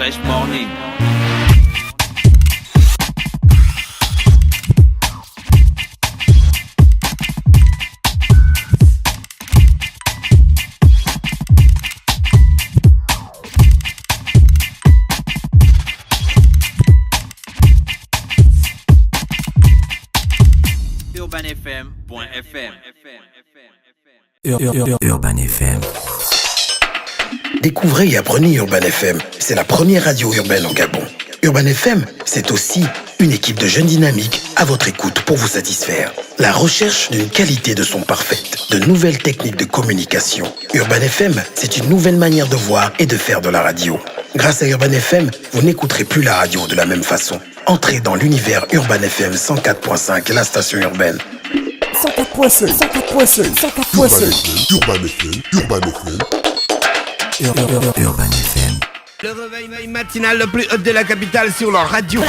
Fresh Morning. UrbanFM.fm. Urban FM. Découvrez et apprenez Urban FM. C'est la première radio urbaine en Gabon. Urban FM, c'est aussi une équipe de jeunes dynamiques à votre écoute pour vous satisfaire. La recherche d'une qualité de son parfaite, de nouvelles techniques de communication. Urban FM, c'est une nouvelle manière de voir et de faire de la radio. Grâce à Urban FM, vous n'écouterez plus la radio de la même façon. Entrez dans l'univers Urban FM 104.5, la station urbaine. 104.5. Urban FM. Le réveil matinal le plus haut de la capitale sur leur radio.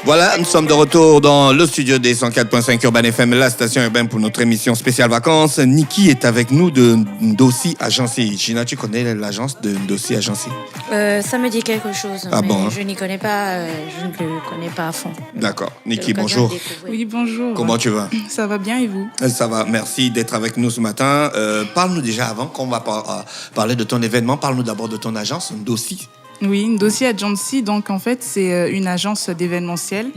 Voilà, nous sommes de retour dans le studio des 104.5 Urban FM, la station urbaine pour notre émission spéciale vacances. Niki est avec nous de Ndossi Agency. Gina, tu connais l'agence de Ndossi Agency? Ça me dit quelque chose, ah mais bon, hein? Je n'y connais pas, je ne le connais pas à fond. D'accord. Niki, bonjour. Oui, bonjour. Comment tu vas? Ça va bien et vous? Ça va, merci d'être avec nous ce matin. Parle-nous déjà, avant qu'on va parler de ton événement, parle-nous d'abord de ton agence, Ndossi. Oui, Ndossi Agency, donc en fait c'est une agence d'événementiel.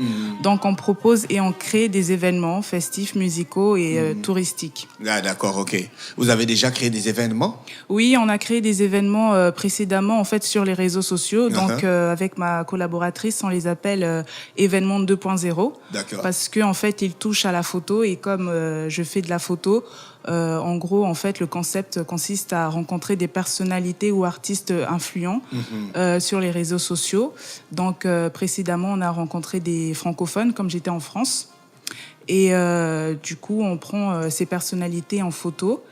Donc on propose et on crée des événements festifs, musicaux et touristiques. Ah d'accord, ok. Vous avez déjà créé des événements? Oui, on a créé des événements précédemment en fait sur les réseaux sociaux. Donc avec ma collaboratrice, on les appelle événements 2.0. D'accord. Parce que en fait ils touchent à la photo et comme je fais de la photo. En gros, en fait, le concept consiste à rencontrer des personnalités ou artistes influents sur les réseaux sociaux. Donc, précédemment, on a rencontré des francophones, comme j'étais en France. Et du coup, on prend ces personnalités en photo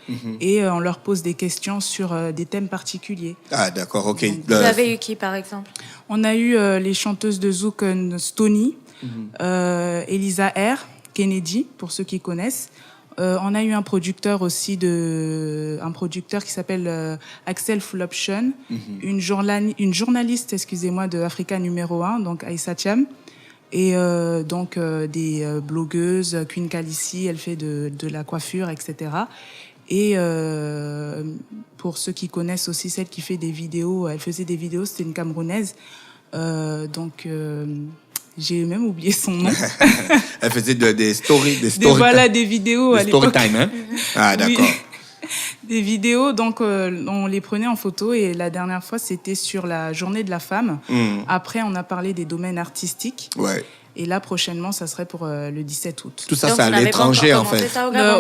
et on leur pose des questions sur des thèmes particuliers. Ah, d'accord, ok. Donc, vous avez eu qui, par exemple? On a eu les chanteuses de zouk Stony, Elisa R, Kennedy, pour ceux qui connaissent. On a eu un producteur aussi un producteur qui s'appelle Axel Full Option, une journaliste, excusez-moi, de Africa numéro 1, donc Aïssa Cham, et donc des blogueuses, Queen Khalissi, elle fait de la coiffure, etc. Et pour ceux qui connaissent aussi celle qui fait des vidéos, elle faisait des vidéos, c'était une Camerounaise, j'ai même oublié son nom. Elle faisait des stories. Des vidéos à l'époque. Story time, hein? Ah, d'accord. Oui. Des vidéos, donc on les prenait en photo et la dernière fois, c'était sur la journée de la femme. Après, on a parlé des domaines artistiques. Ouais. Et là, prochainement, ça serait pour le 17 août. Tout ça, c'est à l'étranger, en fait.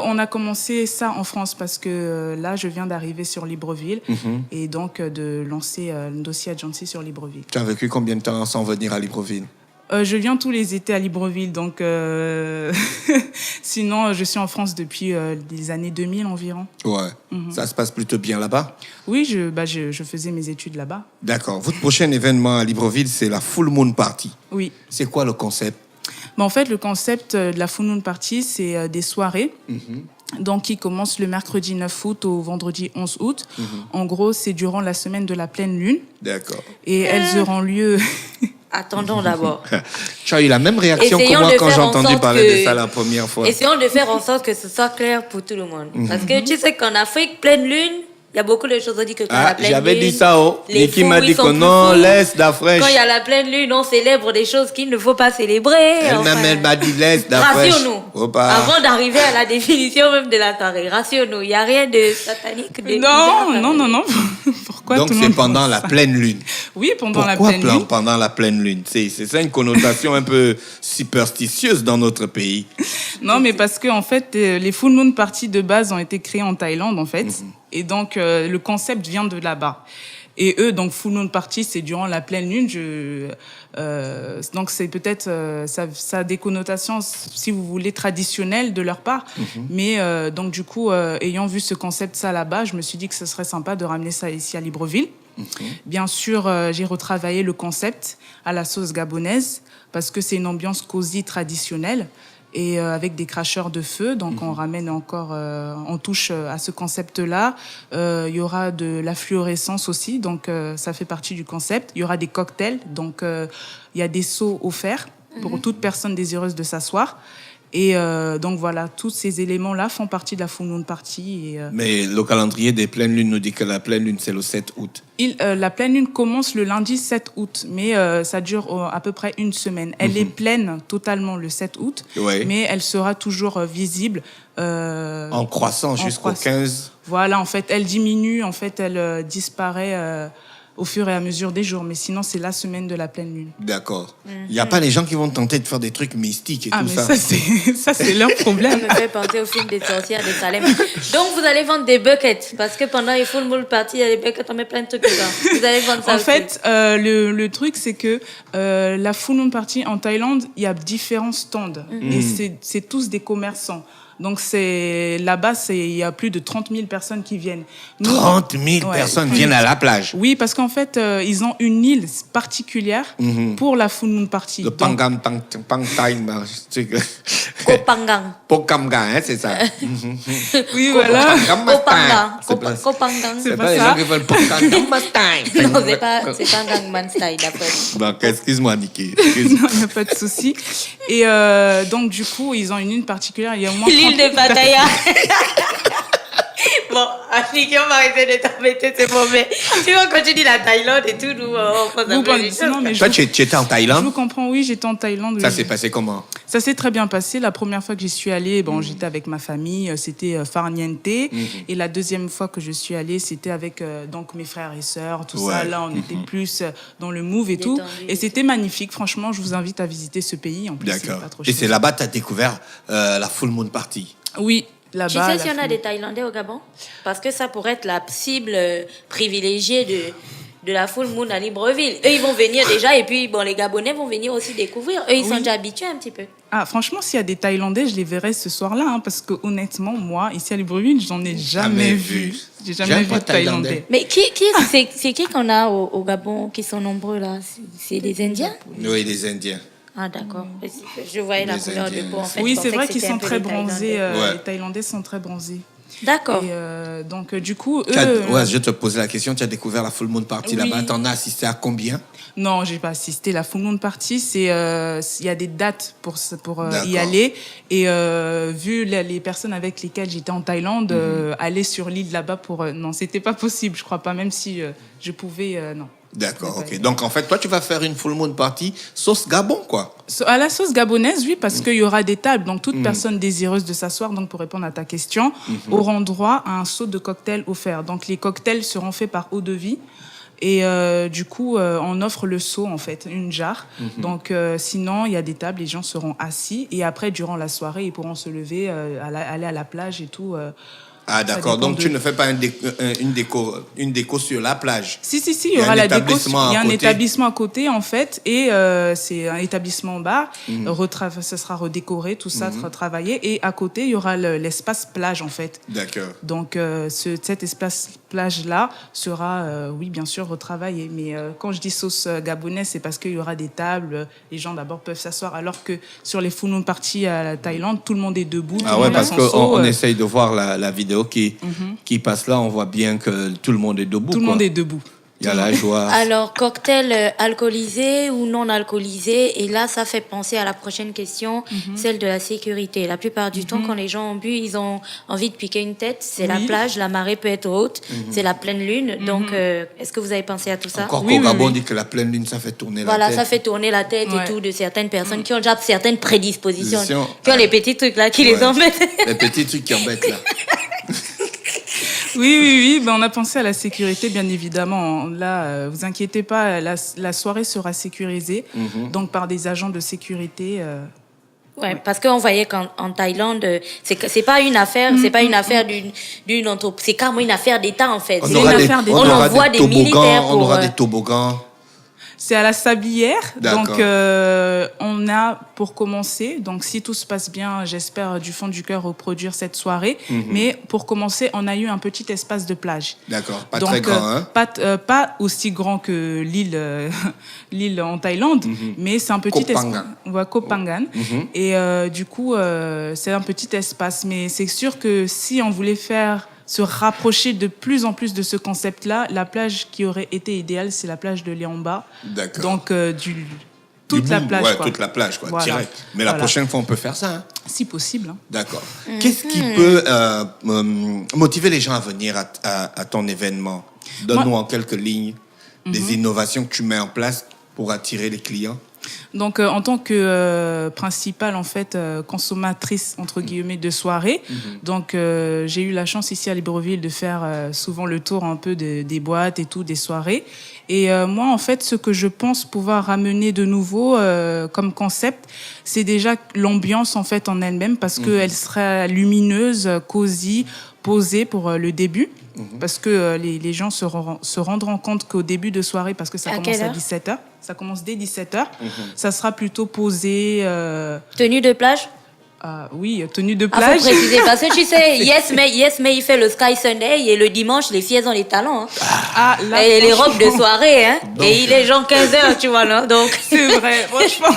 On a commencé ça en France parce que là, je viens d'arriver sur Libreville et donc de lancer Ndossi Agency sur Libreville. Tu as vécu combien de temps sans venir à Libreville? Je viens tous les étés à Libreville, donc sinon je suis en France depuis les années 2000 environ. Ouais. Ça se passe plutôt bien là-bas? Oui, je faisais mes études là-bas. D'accord. Votre prochain événement à Libreville, c'est la Full Moon Party. Oui. C'est quoi le concept? En fait, le concept de la Full Moon Party, c'est des soirées. Donc, qui commencent le mercredi 9 août au vendredi 11 août. En gros, c'est durant la semaine de la pleine lune. D'accord. Et elles auront lieu... Attendons d'abord. Tu as eu la même réaction que moi quand j'ai entendu parler de ça la première fois. Essayons de faire en sorte que ce soit clair pour tout le monde. Parce que tu sais qu'en Afrique, pleine lune, il y a beaucoup de choses à dire que quand la pleine lune... J'avais dit ça, Niki m'a dit que non, laisse d'Afrique. Quand il y a la pleine lune, on célèbre des choses qu'il ne faut pas célébrer. Elle m'a dit laisse d'Afrique. Rassure-nous. Avant d'arriver à la définition même de la soirée, rassure-nous. Il n'y a rien de satanique. Non. Pourquoi donc c'est pendant la pleine lune. Oui, pendant la pleine lune. Pendant la pleine lune. C'est ça une connotation un peu superstitieuse dans notre pays. Non, mais parce que en fait, les Full Moon Party de base ont été créés en Thaïlande, en fait. Et donc, le concept vient de là-bas. Et eux, donc, Full Moon Party, c'est durant la pleine lune. Donc, c'est peut-être, ça a des connotations, si vous voulez, traditionnelles de leur part. Mais, donc, du coup, ayant vu ce concept, ça là-bas, je me suis dit que ce serait sympa de ramener ça ici à Libreville. Bien sûr, j'ai retravaillé le concept à la sauce gabonaise parce que c'est une ambiance cosy traditionnelle. et avec des cracheurs de feu. Donc on ramène encore, on touche à ce concept-là. Il y aura de la fluorescence aussi, donc ça fait partie du concept. Il y aura des cocktails, donc il y a des seaux offerts pour toute personne désireuse de s'asseoir. Et donc voilà, tous ces éléments-là font partie de la Full Moon Party. Mais le calendrier des pleines lunes nous dit que la pleine lune, c'est le 7 août. La pleine lune commence le lundi 7 août, mais ça dure à peu près une semaine. Elle est pleine totalement le 7 août, mais elle sera toujours visible. En croissant jusqu'au 15. Voilà, en fait, elle diminue, en fait, elle disparaît au fur et à mesure des jours. Mais sinon, c'est la semaine de la pleine lune. D'accord. Il n'y a pas des gens qui vont tenter de faire des trucs mystiques et tout ça. Ça, c'est leur problème. Ça me fait penser au film des sorcières de Salem. Donc, vous allez vendre des buckets. Parce que pendant les Full Moon Party, il y a des buckets, on met plein de trucs dedans. Vous allez vendre ça En aussi. fait, le truc, c'est que la Full Moon Party en Thaïlande, il y a différents stands. Et c'est tous des commerçants. Donc, là-bas, il y a plus de 30 000 personnes qui viennent. 30 000 personnes viennent à la plage. Oui, parce qu'en fait, ils ont une île particulière pour la Full Moon Party. Le Pangam Tang Kopangang. Pokamgang, hein, c'est ça. Oui, voilà. Kopangang. C'est pas les gens qui veulent Pokamgang style. Non, c'est pas Gangnam Style, d'après. Bon, excuse-moi, Niki. Non, il n'y a pas de souci. Et donc, du coup, ils ont une île particulière. Il y a au moins L'île de Pattaya. Bon, Niki, on va arrêter de t'embêter, c'est mauvais. Tu vois, quand tu dis la Thaïlande et tout, nous, on pense un peu les choses. Non, mais Toi, tu étais en je Thaïlande? vous comprends, oui, j'étais en Thaïlande. Ça oui. s'est passé comment? Ça s'est très bien passé. La première fois que j'y suis allée, j'étais avec ma famille, c'était Farniente. Et la deuxième fois que je suis allée, c'était avec donc mes frères et sœurs, tout ça. Là, on était plus dans le move et tout. Et c'était magnifique. Franchement, je vous invite à visiter ce pays. En plus, c'est pas trop Et cher. c'est là-bas que tu as découvert la Full Moon Party? Oui. Tu Là-bas, sais s'il y en a des Thaïlandais au Gabon? Parce que ça pourrait être la cible privilégiée de la Full Moon à Libreville. Eux, ils vont venir déjà, et puis les Gabonais vont venir aussi découvrir. Eux, ils sont déjà habitués un petit peu. Ah, franchement, s'il y a des Thaïlandais, je les verrai ce soir-là, hein, parce que honnêtement, moi, ici à Libreville, j'en ai jamais vu. J'ai jamais vu de Thaïlandais. Mais c'est qui qu'on a au Gabon qui sont nombreux là? C'est des Indiens? Oui, des Indiens. Ah, d'accord. Je voyais la couleur de peau, en fait. Oui, Je c'est pensais vrai que qu'ils c'était un sont peu très les bronzés. Thaïlandais. Les Thaïlandais sont très bronzés. D'accord. Et donc, du coup, Je te posais la question, tu as découvert la Full Moon Party là-bas, tu en as assisté à combien? Non, j'ai pas assisté. La Full Moon Party, il y a des dates pour y aller. Et vu les personnes avec lesquelles j'étais en Thaïlande, aller sur l'île là-bas non, c'était pas possible. Je crois pas, même si je pouvais, non. D'accord, ok. Donc, en fait, toi, tu vas faire une Full Moon Party sauce Gabon, quoi. À la sauce gabonaise, oui, parce qu'il y aura des tables. Donc, toute personne désireuse de s'asseoir, donc pour répondre à ta question, auront droit à un seau de cocktail offert. Donc, les cocktails seront faits par eau de vie. Et du coup, on offre le seau, en fait, une jarre. Donc, sinon, il y a des tables, les gens seront assis. Et après, durant la soirée, ils pourront se lever, aller à la plage et tout. Ah, d'accord. Donc, tu ne fais pas une déco sur la plage. Si, il y aura la déco. Il y a un établissement à côté, en fait, et c'est un établissement bar. Ça sera redécoré, tout ça sera travaillé. Et à côté, il y aura l'espace plage, en fait. D'accord. Donc, cet espace plage-là sera, oui, bien sûr, retravaillé. Mais quand je dis sauce gabonaise, c'est parce qu'il y aura des tables. Les gens, d'abord, peuvent s'asseoir. Alors que sur les Full Moon Party à la Thaïlande, tout le monde est debout. Ah ouais, parce qu'on essaye de voir la vidéo qui passe là, on voit bien que tout le monde est debout. Tout le monde est debout. Il y a la joie. Alors, cocktail alcoolisé ou non alcoolisé? Et là, ça fait penser à la prochaine question, celle de la sécurité. La plupart du temps, quand les gens ont bu, ils ont envie de piquer une tête. C'est la plage, la marée peut être haute, c'est la pleine lune. Donc, est-ce que vous avez pensé à tout ça? Encore qu'au Gabon, on dit que la pleine lune, ça fait tourner la tête. Voilà, ça fait tourner la tête et tout de certaines personnes qui ont déjà certaines prédispositions, qui ont les petits trucs là qui les embêtent. Les petits trucs qui embêtent là. Oui. On a pensé à la sécurité, bien évidemment. Là, vous inquiétez pas, la soirée sera sécurisée, donc par des agents de sécurité. Ouais, parce qu'on voyait qu'en Thaïlande, c'est pas une affaire, c'est pas une affaire d'une entreprise, c'est carrément une affaire d'État en fait. On aura des militaires toboggans. C'est à la Sablière. D'accord. Donc, on a, pour commencer, donc si tout se passe bien, j'espère du fond du cœur reproduire cette soirée. Mais pour commencer, on a eu un petit espace de plage. D'accord, pas Donc, très grand, hein? Pas aussi grand que l'île en Thaïlande, mais c'est un petit Koh espace. Ouais, Koh Phangan. Et du coup, c'est un petit espace. Mais c'est sûr que si on voulait se rapprocher de plus en plus de ce concept-là, la plage qui aurait été idéale, c'est la plage de Liamba. D'accord. Donc, toute la plage. Ouais, quoi. toute la plage, quoi, Voilà. direct. Mais la Voilà. prochaine fois, on peut faire ça, hein? Si possible. Hein. D'accord. Qu'est-ce qui peut motiver les gens à venir à ton événement? Donne-nous en quelques lignes des innovations que tu mets en place pour attirer les clients. Donc, en tant que principale, en fait, consommatrice, entre guillemets, de soirée, donc j'ai eu la chance ici à Libreville de faire souvent le tour un peu des boîtes et tout, des soirées. Et moi, en fait, ce que je pense pouvoir ramener de nouveau comme concept, c'est déjà l'ambiance, en fait, en elle-même, parce qu'elle sera lumineuse, cosy, posée pour le début. Parce que les gens se rendront compte qu'au début de soirée, parce que ça commence à 17h, ça commence dès 17h, ça sera plutôt posé. Tenue de plage? Oui, tenue de Ah, plage. faut préciser, parce que tu sais, Yes May, il fait le Sky Sunday et le dimanche, les filles, elles ont les talons. Hein. Ah, là, Et les robes de soirée, hein. Donc, et il est genre 15h, tu vois, là. Donc, c'est vrai, franchement.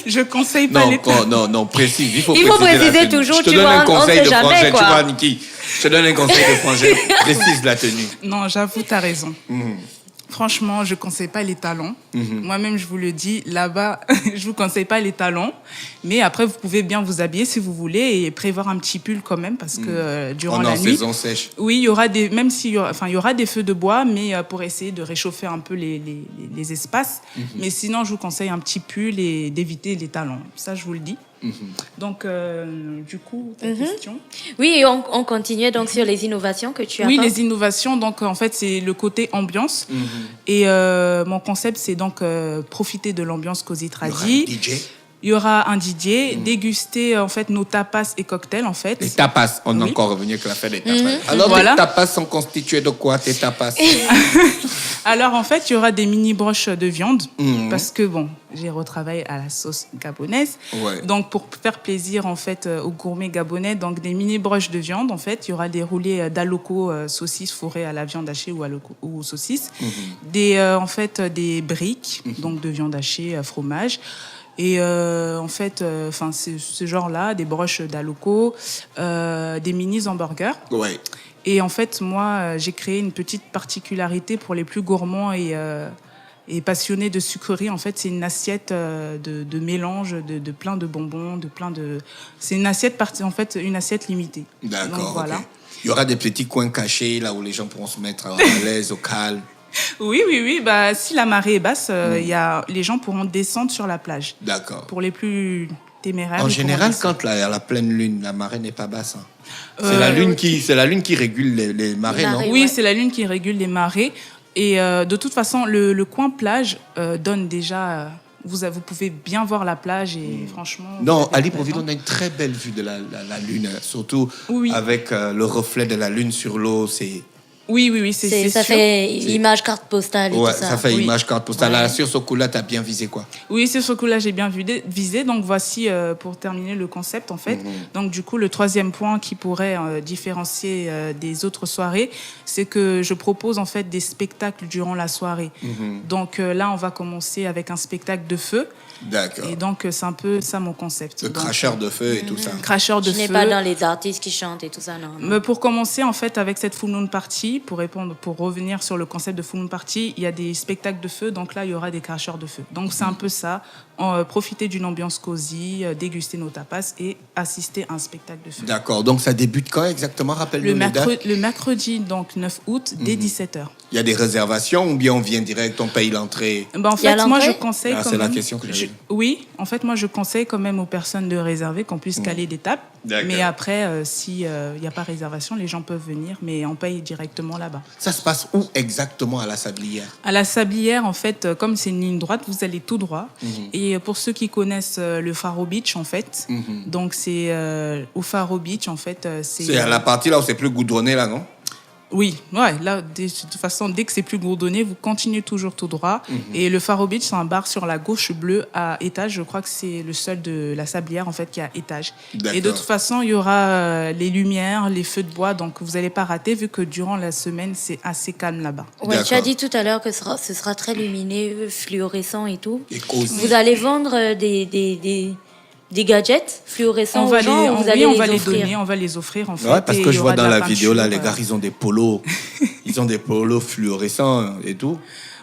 Je conseille pas les Non, précise. Il faut préciser la tenue. toujours, Je te tu donne vois, un on conseil sait de jamais, frangin, quoi. tu vois, Niki. Je te donne un conseil de frangin. Précise la tenue. Non, j'avoue, t'as raison. Franchement, je conseille pas les talons. Moi-même, je vous le dis, là-bas, je vous conseille pas les talons. Mais après, vous pouvez bien vous habiller si vous voulez et prévoir un petit pull quand même parce que durant On est la en nuit. saison sèche. Oui, il y aura même s'il y aura, il y aura des feux de bois, mais pour essayer de réchauffer un peu les espaces. Mais sinon, je vous conseille un petit pull et d'éviter les talons. Ça, je vous le dis. Donc, du coup, ta question. oui, on continuait donc sur les innovations que tu as. Oui, les innovations, donc en fait, c'est le côté ambiance. Et mon concept, c'est donc profiter de l'ambiance Cozy Tradi. DJ. Il y aura un DJ, déguster en fait nos tapas et cocktails en fait. Les tapas. On est Oui. encore revenu avec l'affaire des tapas. Alors, Voilà. tes tapas sont constitués de quoi, tes tapas? Alors en fait, il y aura des mini broches de viande parce que bon, j'ai retravaillé à la sauce gabonaise. Ouais. Donc pour faire plaisir en fait aux gourmets gabonais, donc des mini broches de viande en fait, il y aura des roulés d'aloko saucisses fourrées à la viande hachée ou ou saucisses, en fait des briques donc de viande hachée, fromage. Et en fait, c'est ce genre-là, des broches d'aloko, des mini hamburgers. Ouais. Et en fait, moi, j'ai créé une petite particularité pour les plus gourmands et passionnés de sucrerie. En fait, c'est une assiette de mélange de plein de bonbons, C'est une assiette une assiette limitée. D'accord. Donc, voilà. Ok. Il y aura des petits coins cachés là où les gens pourront se mettre à l'aise, au calme. Oui. Bah, si la marée est basse, les gens pourront descendre sur la plage. D'accord. Pour les plus téméraires. En ils général, pourront descendre. quand il y a la pleine lune, la marée n'est pas basse. Hein. C'est la lune qui régule les marées, non? marées. Oui, Ouais. c'est la lune qui régule les marées. Et de toute façon, le coin plage donne déjà... vous pouvez bien voir la plage et franchement... Non, vous à avez Libreville, raison. on a une très belle vue de la lune, surtout Oui. avec le reflet de la lune sur l'eau. C'est Oui, c'est ça sûr. fait image carte postale et ouais, tout ça. ça fait Oui. image carte postale. Ouais. Là, sur ce coup-là, t'as bien visé quoi? Oui, c'est ce coup-là, j'ai bien visé. Donc, voici, pour terminer le concept, en fait. Donc, du coup, le troisième point qui pourrait différencier des autres soirées, c'est que je propose, en fait, des spectacles durant la soirée. Donc, là, on va commencer avec un spectacle de feu. D'accord. Et donc, c'est un peu ça, mon concept. Le Donc, cracheur de feu et tout ça. cracheur de Je n'ai feu. pas dans les artistes qui chantent et tout ça, non. Mais pour commencer, en fait, avec cette Full Moon Party, pour revenir sur le concept de Full Moon Party, il y a des spectacles de feu, donc là, il y aura des cracheurs de feu. Donc, c'est un peu ça, profiter d'une ambiance cosy, déguster nos tapas et assister à un spectacle de feu. D'accord. Donc, ça débute quand exactement? Rappelle-nous les dates. Le mercredi, donc 9 août, dès 17h. Il y a des réservations ou bien on vient direct, on paye l'entrée? Ben, en Il y a fait, moi, je l'entrée conseille Ah, quand c'est la même... question que j'avais. Oui, en fait, moi, je conseille quand même aux personnes de réserver, qu'on puisse caler des tables. D'accord. Mais après, s'il n'y a pas réservation, les gens peuvent venir, mais on paye directement là-bas. Ça se passe où exactement à la Sablière? À la Sablière, en fait, comme c'est une ligne droite, vous allez tout droit. Et pour ceux qui connaissent le Faro Beach, en fait, donc c'est au Faro Beach, en fait, C'est à la partie là où c'est plus goudronné là, non? Oui, ouais, là, de toute façon, dès que c'est plus bourdonné, vous continuez toujours tout droit. Et le Faro Beach, c'est un bar sur la gauche bleu à étage. Je crois que c'est le seul de la Sablière, en fait, qui a étage. D'accord. Et de toute façon, il y aura les lumières, les feux de bois. Donc, vous n'allez pas rater, vu que durant la semaine, c'est assez calme là-bas. Ouais, tu D'accord. as dit tout à l'heure que ce sera très lumineux, fluorescent et tout. Et cosy. Vous allez vendre des gadgets fluorescents On va aux gens ou vous allez on va les offrir? donner, on va les offrir, en fait. Ouais, parce et que il y je aura vois de dans la peinture, vidéo, là, les gars, ils ont des polos. Ils ont des polos fluorescents et tout.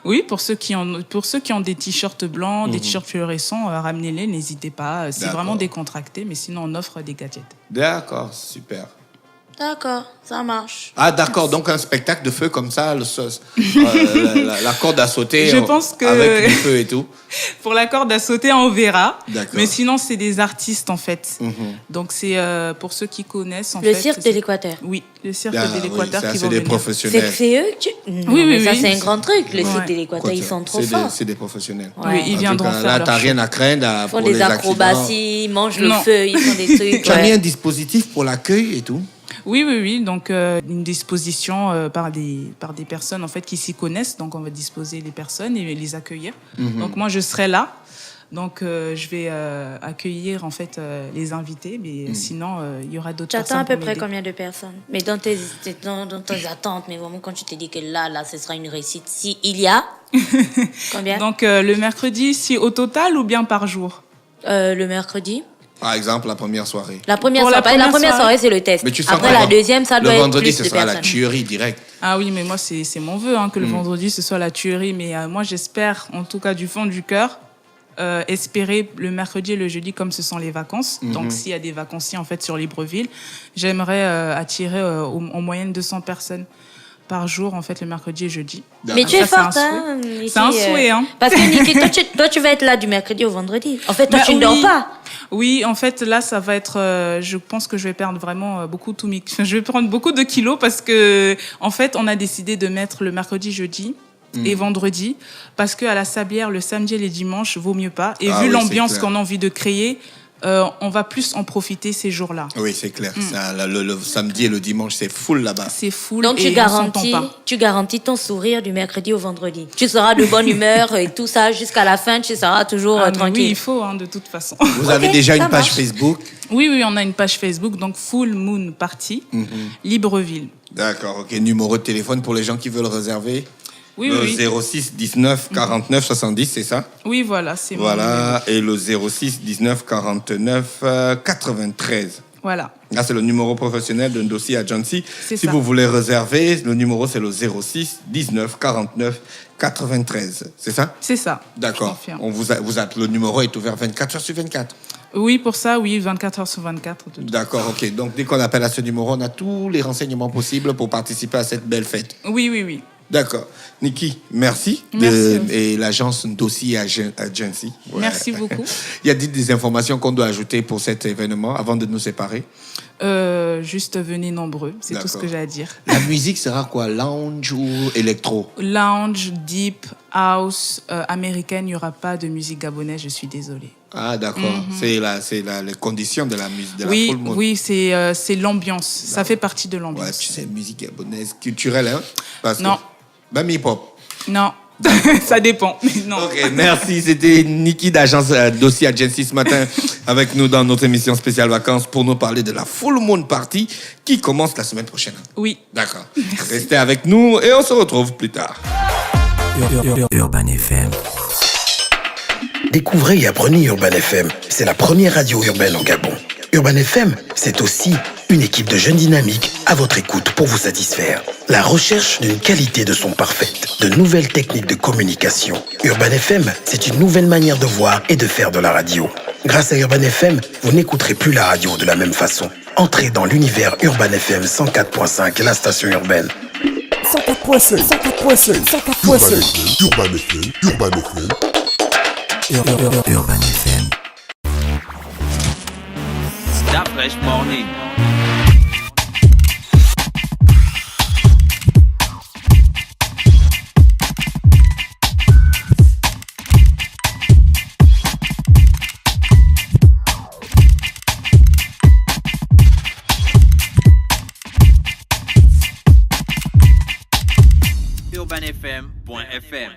Oui, pour ceux qui ont des t-shirts blancs, des t-shirts fluorescents, ramenez-les, n'hésitez pas. C'est D'accord. vraiment décontracté, mais sinon, on offre des gadgets. D'accord, super. D'accord, ça marche. Ah, d'accord, donc un spectacle de feu comme ça, la corde à sauter Je pense que- avec du feu et tout. Pour la corde à sauter, on verra. D'accord. Mais sinon, c'est des artistes, en fait. Donc, c'est pour ceux qui connaissent, en Le fait. cirque c'est- de l'Équateur. Oui, le cirque Ah, de oui, l'Équateur ça, qui c'est vont des venir. professionnels. C'est eux que tu... Non, Oui, mais oui, ça, oui. c'est un grand truc. Le cirque Ouais. de l'Équateur, ils sont trop C'est forts. c'est des professionnels. Ouais. Ils En viendront tout cas, faire là, leur t'as show. rien à craindre Ils font pour des les accidents. acrobaties, ils mangent le Non. feu, ils font des trucs. Tu as ouais. mis un dispositif pour l'accueil et tout? Oui, oui, oui. Donc, une disposition par des personnes, en fait, qui s'y connaissent. Donc, on va disposer les personnes et les accueillir. Donc, moi, je serai là. Donc, je vais accueillir, en fait, les invités. Mais sinon, il y aura d'autres Tu personnes. attends à peu pour près m'aider. combien de personnes? Mais dans tes attentes, mais vraiment quand tu te dis que là, ce sera une réussite, si il y a combien? Donc, le mercredi, si au total ou bien par jour? Le mercredi. Par exemple, la première soirée. La première Pour la soirée, première soirée, c'est le test. Mais tu sens Après, comment? la deuxième, ça doit Le être vendredi, plus ce de sera la personnes. tuerie directe. Ah oui, mais moi, c'est mon vœu que le vendredi, ce soit la tuerie. Mais moi, j'espère, en tout cas du fond du cœur, espérer le mercredi et le jeudi comme ce sont les vacances. Donc, s'il y a des vacanciers, en fait, sur Libreville, j'aimerais attirer en moyenne 200 personnes par jour, en fait, le mercredi et jeudi. Mais tu Ça, es c'est un forte, hein, Niki, C'est un souhait, hein. Parce que Niki, toi, tu vas être là du mercredi au vendredi. En fait, toi, Bah tu ne oui. dors pas. Oui, en fait, là, ça va être. Je pense que je vais perdre vraiment je vais prendre beaucoup de kilos parce que, en fait, on a décidé de mettre le mercredi, jeudi et vendredi parce que à la Sablière, le samedi et les dimanches, vaut mieux pas. Et Ah vu oui, l'ambiance c'est clair. qu'on a envie de créer, on va plus en profiter ces jours-là. Oui, c'est clair. Ça, le samedi et le dimanche, c'est full là-bas. C'est full. Donc, et on s'entend pas. tu garantis ton sourire du mercredi au vendredi. Tu seras de bonne humeur et tout ça jusqu'à la fin, tu seras toujours Ah, mais oui, tranquille. il faut, de toute façon. Vous avez déjà ça une page marche. Facebook? Oui, on a une page Facebook, donc Full Moon Party, Libreville. D'accord, ok. Numéro de téléphone pour les gens qui veulent réserver? Oui, Le oui. 06 19 49 70, c'est ça? Oui, voilà, c'est mon numéro. Voilà, et le 06 19 49 93. Voilà. Là, c'est le numéro professionnel d'un dossier à Jancy. C'est Si ça. vous voulez réserver, le numéro, c'est le 06 19 49 93. C'est ça? C'est ça. Je D'accord. confirme. Le numéro est ouvert 24 heures sur 24. Oui, pour ça, oui, 24 heures sur 24. de toute D'accord, ok. Donc, dès qu'on appelle à ce numéro, on a tous les renseignements possibles pour participer à cette belle fête. Oui, oui, oui. D'accord. Niki, merci. Merci. Et l'agence Dossier Agency. Ouais. Merci beaucoup. Il y a des informations qu'on doit ajouter pour cet événement avant de nous séparer. Juste venez nombreux, c'est tout ce D'accord. que j'ai à dire. La musique sera quoi? Lounge ou électro? Lounge, deep, house, américaine, il n'y aura pas de musique gabonaise, je suis désolée. Ah, d'accord. C'est les conditions de la musique, de la Oui, full moon. oui, c'est l'ambiance. Ça fait partie de Ouais, l'ambiance. tu sais, musique gabonaise culturelle, hein? Parce Non. Que, même hip-hop. Non, ça dépend. Mais non. Ok, merci. C'était Niki d'agence Dossier Agency ce matin avec nous dans notre émission spéciale vacances pour nous parler de la Full Moon Party qui commence la semaine prochaine. Oui. D'accord. Restez avec nous et on se retrouve plus tard. Urban FM. Découvrez et apprenez Urban FM. C'est la première radio urbaine au Gabon. Urban FM, c'est aussi une équipe de jeunes dynamiques à votre écoute pour vous satisfaire. La recherche d'une qualité de son parfaite, de nouvelles techniques de communication. Urban FM, c'est une nouvelle manière de voir et de faire de la radio. Grâce à Urban FM, vous n'écouterez plus la radio de la même façon. Entrez dans l'univers Urban FM 104.5, la station urbaine. 104.5, 104.5, 104.5. Urban FM, Urban FM. Urban FM. Stop Fresh Morning. urbanfm.fr.